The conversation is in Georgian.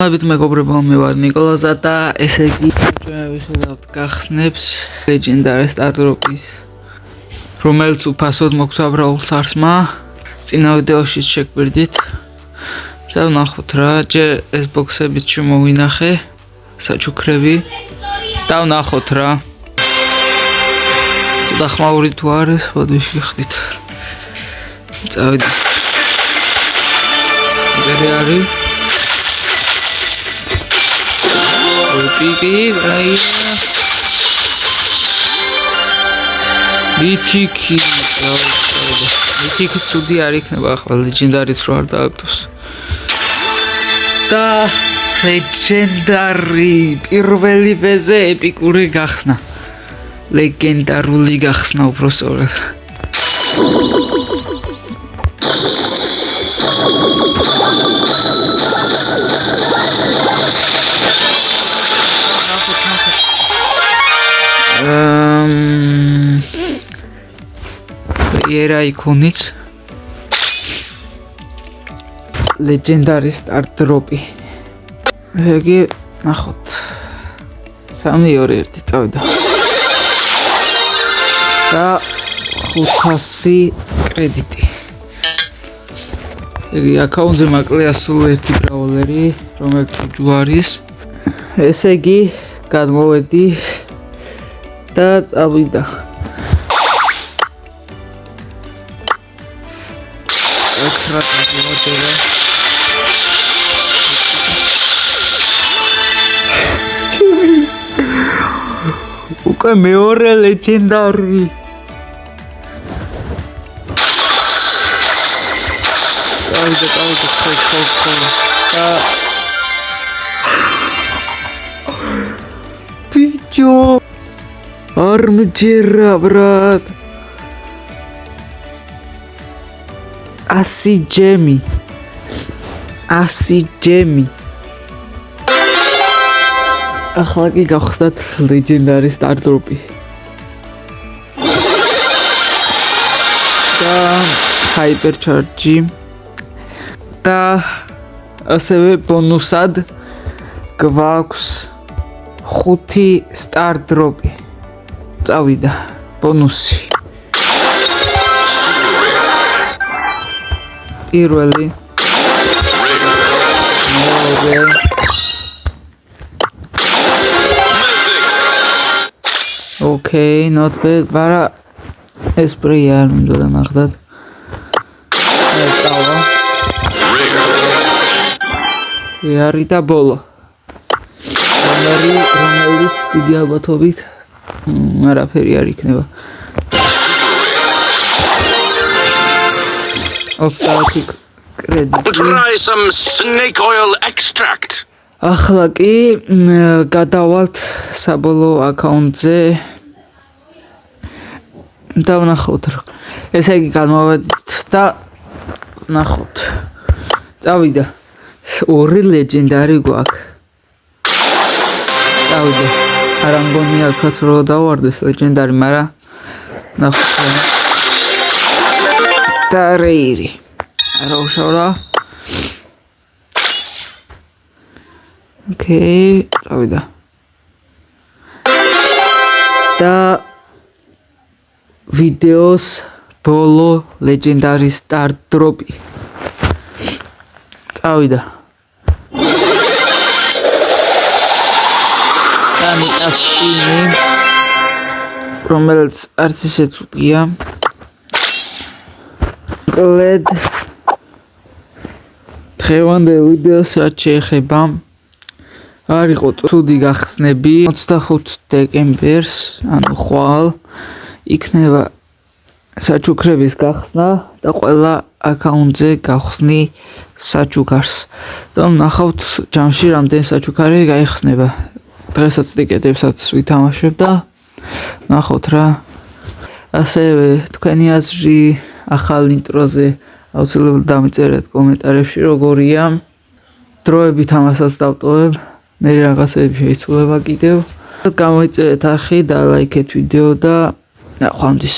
Abit მეგობრებო, მე ვარ ნიკოლოზა და ესე იგი ჩვენ ვიხილავთ გახსნებს Legendary Stardropis, რომელიც უფასოდ მოგვცა Brawl Stars-მა. წინა ვიდეოში შეგვირდით და ვნახოთ რა, ჯერ ეს ბოქსებიც შემოვინახე, საჩუქრები და ვნახოთ რა. ცოტა ხმაური თუ არის, ბოდიში ხდით. წავიდით. გერე არის Piki, right? Litiki, Litiki tsudi ari ikნება ახლა Legendary-ს რო არ დააგდოს. და Legendary პირველი ვეზე ეპიკური გახსნა. ლეგენდარული გახსნა უბრალოდ. Era iconic Legendary Startropi. Ზეგი ნახოთ. 3-2-1 წავიდა. და 500 კრედიტი. ზეგი აკაუნტზე მაკლია სულ ერთი ბრაულერი, რომელიც ჯუარის. ესე იგი გადმოვედი და წავიდა. უკვე მეორე Legendary. Picho არ მჯერა ბრატ. 100 ჯემი. 100 ჯემი. ახლა კი გავხსნათ Legendary Stardropi. და Hyper Charge. და ასევე ბონუსად გვაქვს 5 Stardropi. წავიდა ბონუსი. პირველი. Okay, not bad, bara spray არ უნდა დანახდათ. წავა. იარი და ბოლო. რომელიც დიდი ალბათობით არაფერი არ იქნება. Automatic credit. Try some snake oil extract. ახლა კი გადავალთ საბოლოო აკაუნტზე. და ვნახოთ. ესე იგი გამოვედით და ვნახოთ. წავიდა. 2 Legendary გვაქვს. წავიდა. არ ამგონია ხას რო დავარდეს Legendary, მაგრამ ნახოთ. და რეირი. არა უშავდა. Okay, წავიდა. და ვიდეოს ბოლო Legendary Stardropi. წავიდა. და ნიკასტინი რომელიც არც ისე ცუდია. კლედ დღევანდელ ვიდეოს რაც შეეხება არ იყო ცუდი გახსნები. 25 დეკემბერს, ანუ ხვალ იქნება საჩუქრების გახსნა და ყველა აკაუნტზე გავხსნი საჩუქარს. და ნახავთ ჯამში რამდენი საჩუქარი გაიხსნება. დღესაც ტიკეტებსაც ვითამაშებ და ნახოთ რა. ასევე თქვენი აზრი ახალ ინტროზე აუცილებლად დამიწერეთ კომენტარებში როგორია. დროებით ამასაც დავტოვებ. მე რაღაცები შეიცვლება კიდევ. გამოიწერეთ არხი და ლაიქეთ ვიდეო და ნახვამდის.